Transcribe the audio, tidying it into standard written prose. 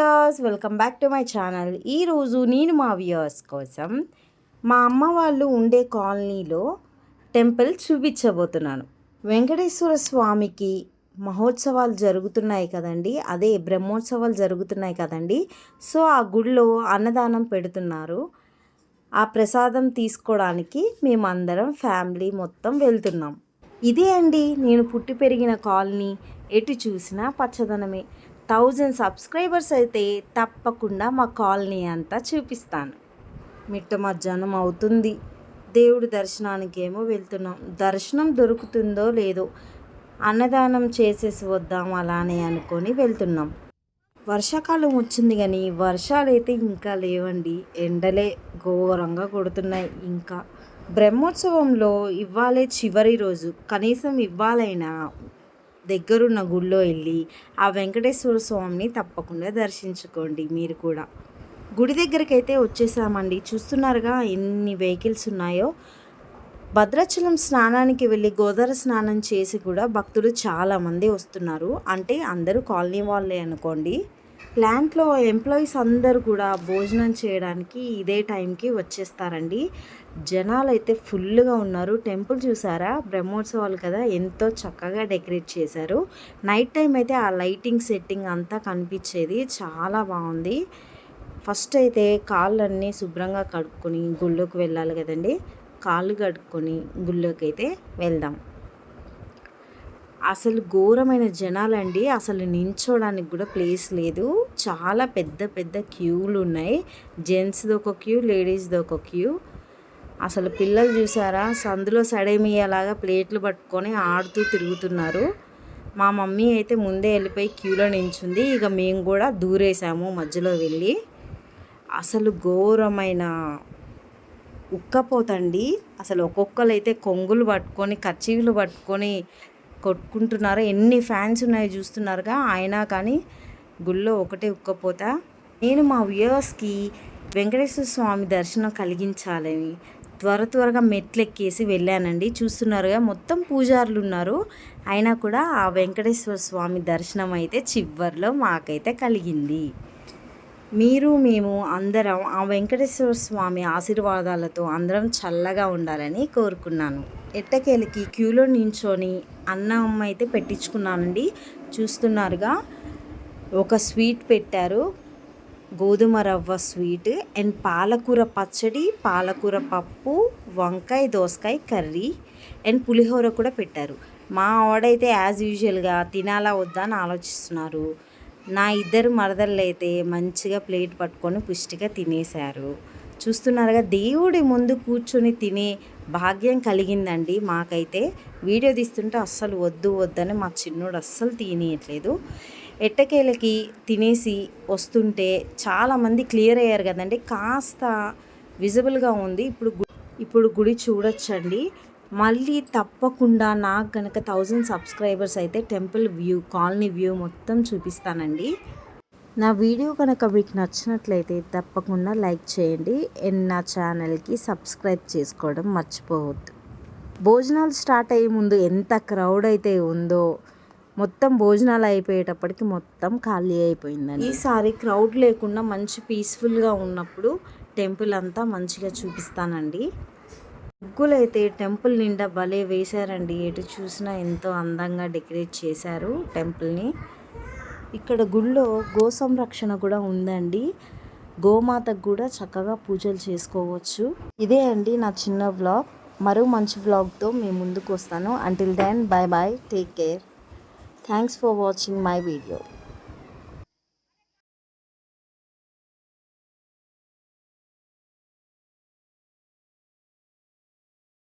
Viewers, welcome back to my channel. ఈరోజు నేను మా వ్యూయర్స్ కోసం మా అమ్మ వాళ్ళు ఉండే కాలనీలో టెంపుల్ చూపించబోతున్నాను. వెంకటేశ్వర స్వామికి మహోత్సవాలు జరుగుతున్నాయి కదండి, అదే బ్రహ్మోత్సవాలు జరుగుతున్నాయి కదండి. సో ఆ గుడిలో అన్నదానం పెడుతున్నారు. ఆ ప్రసాదం తీసుకోవడానికి మేమందరం ఫ్యామిలీ మొత్తం వెళ్తున్నాం. ఇదే అండి నేను పుట్టి పెరిగిన కాలనీ. ఎటు చూసినా పచ్చదనమే. 1000 సబ్స్క్రైబర్స్ అయితే తప్పకుండా మా కాలనీ అంతా చూపిస్తాను. మిట్ట మధ్యాహ్నం అవుతుంది. దేవుడి దర్శనానికి ఏమో వెళ్తున్నాం. దర్శనం దొరుకుతుందో లేదో, అన్నదానం చేసేసి వద్దాం అలానే అనుకొని వెళ్తున్నాం. వర్షాకాలం వచ్చింది కానీ వర్షాలు అయితే ఇంకా లేవండి. ఎండలే ఘోరంగా కొడుతున్నాయి. ఇంకా బ్రహ్మోత్సవంలో ఇవ్వాలే చివరి రోజు. కనీసం ఇవ్వాలైనా దగ్గరున్న గుళ్ళో వెళ్ళి ఆ వెంకటేశ్వర స్వామిని తప్పకుండా దర్శించుకోండి. మీరు కూడా గుడి దగ్గరికి అయితే వచ్చేసామండి. చూస్తున్నారుగా ఎన్ని వెహికల్స్ ఉన్నాయో. భద్రాచలం స్నానానికి వెళ్ళి గోదావరి స్నానం చేసి కూడా భక్తులు చాలామంది వస్తున్నారు. అంటే అందరూ కాలనీ వాళ్ళే అనుకోండి. ప్లాంట్లో ఎంప్లాయీస్ అందరూ కూడా భోజనం చేయడానికి ఇదే టైంకి వచ్చేస్తారండి. జనాలు అయితే ఫుల్గా ఉన్నారు. టెంపుల్ చూసారా, బ్రహ్మోత్సవాలు కదా, ఎంతో చక్కగా డెకరేట్ చేశారు. నైట్ టైం అయితే ఆ లైటింగ్ సెట్టింగ్ అంతా కనిపించేది, చాలా బాగుంది. ఫస్ట్ అయితే కాళ్ళన్నీ శుభ్రంగా కడుక్కొని గుళ్ళోకి వెళ్ళాలి కదండి. కాళ్ళు కడుక్కొని గుళ్ళోకి అయితే వెళ్దాం. అసలు ఘోరమైన జనాలండి. అసలు నించోడానికి కూడా ప్లేస్ లేదు. చాలా పెద్ద పెద్ద క్యూలు ఉన్నాయి. జెంట్స్ది ఒక క్యూ, లేడీస్ది ఒక క్యూ. అసలు పిల్లలు చూసారా, సందులో సడేమియ్యేలాగా ప్లేట్లు పట్టుకొని ఆడుతూ తిరుగుతున్నారు. మా మమ్మీ అయితే ముందే వెళ్ళిపోయి క్యూలో నించుంది. ఇక మేము కూడా దూరేసాము మధ్యలో వెళ్ళి. అసలు ఘోరమైన ఉక్కపోతండి. అసలు ఒక్కొక్కరు అయితే కొంగులు పట్టుకొని కర్చీలు పట్టుకొని కొట్టుకుంటున్నారు. ఎన్ని ఫ్యాన్స్ ఉన్నాయో చూస్తున్నారుగా. అయినా కానీ గుళ్ళో ఒకటే ఉక్కపోత. నేను మా వ్యూవర్స్కి వెంకటేశ్వర స్వామి దర్శనం కలిగించాలని త్వరగా మెట్లు ఎక్కేసి వెళ్ళానండి. చూస్తున్నారుగా మొత్తం పూజారులు ఉన్నారు. అయినా కూడా ఆ వెంకటేశ్వర స్వామి దర్శనం అయితే చివర్లో మాకైతే కలిగింది. మేము అందరం ఆ వెంకటేశ్వర స్వామి ఆశీర్వాదాలతో అందరం చల్లగా ఉండాలని కోరుకున్నాను. ఎట్టకేలకి క్యూలో నించొని అన్నం అయితే పెట్టించుకున్నానండి. చూస్తున్నారుగా ఒక స్వీట్ పెట్టారు, గోధుమ రవ్వ స్వీట్ అండ్ పాలకూర పచ్చడి, పాలకూర పప్పు, వంకాయ దోసకాయ కర్రీ అండ్ పులిహోర కూడా పెట్టారు. మా ఆవిడైతే యాజ్ యూజువల్గా తినాలా వద్దా అని ఆలోచిస్తున్నారు. నా ఇద్దరు మరదళ్ళు అయితే మంచిగా ప్లేట్ పట్టుకొని పుష్టిగా తినేశారు. చూస్తున్నారుగా దేవుడి ముందు కూర్చొని తినే భాగ్యం కలిగిందండి మాకైతే. వీడియో తీస్తుంటే అస్సలు వద్దని మా చిన్నోడు అస్సలు తినేయట్లేదు. ఎట్టకేలకి తినేసి వస్తుంటే చాలామంది క్లియర్ అయ్యారు కదండి. కాస్త విజిబుల్గా ఉంది. ఇప్పుడు గుడి చూడొచ్చండి. మళ్ళీ తప్పకుండా నాకు కనుక 1000 సబ్స్క్రైబర్స్ అయితే టెంపుల్ వ్యూ, కాలనీ వ్యూ మొత్తం చూపిస్తానండి. నా వీడియో కనుక మీకు నచ్చినట్లయితే తప్పకుండా లైక్ చేయండి అండ్ నా ఛానల్కి సబ్స్క్రైబ్ చేసుకోవడం మర్చిపోవద్దు. భోజనాలు స్టార్ట్ అయ్యే ముందు ఎంత క్రౌడ్ అయితే ఉందో, మొత్తం భోజనాలు అయిపోయేటప్పటికి మొత్తం ఖాళీ అయిపోయిందండి. ఈసారి క్రౌడ్ లేకుండా మంచి పీస్ఫుల్గా ఉన్నప్పుడు టెంపుల్ అంతా మంచిగా చూపిస్తానండి. ముగ్గులు అయితే టెంపుల్ నిండా భలే వేశారండి. ఎటు చూసినా ఎంతో అందంగా డెకరేట్ చేశారు టెంపుల్ని. ఇక్కడ గుళ్ళో గో సంరక్షణ కూడా ఉందండి. గోమాతకు కూడా చక్కగా పూజలు చేసుకోవచ్చు. ఇదే అండి నా చిన్న వ్లాగ్. మరో మంచి వ్లాగ్తో మేము ముందుకు వస్తాను. Until then bye bye, take care. Thanks for watching my video.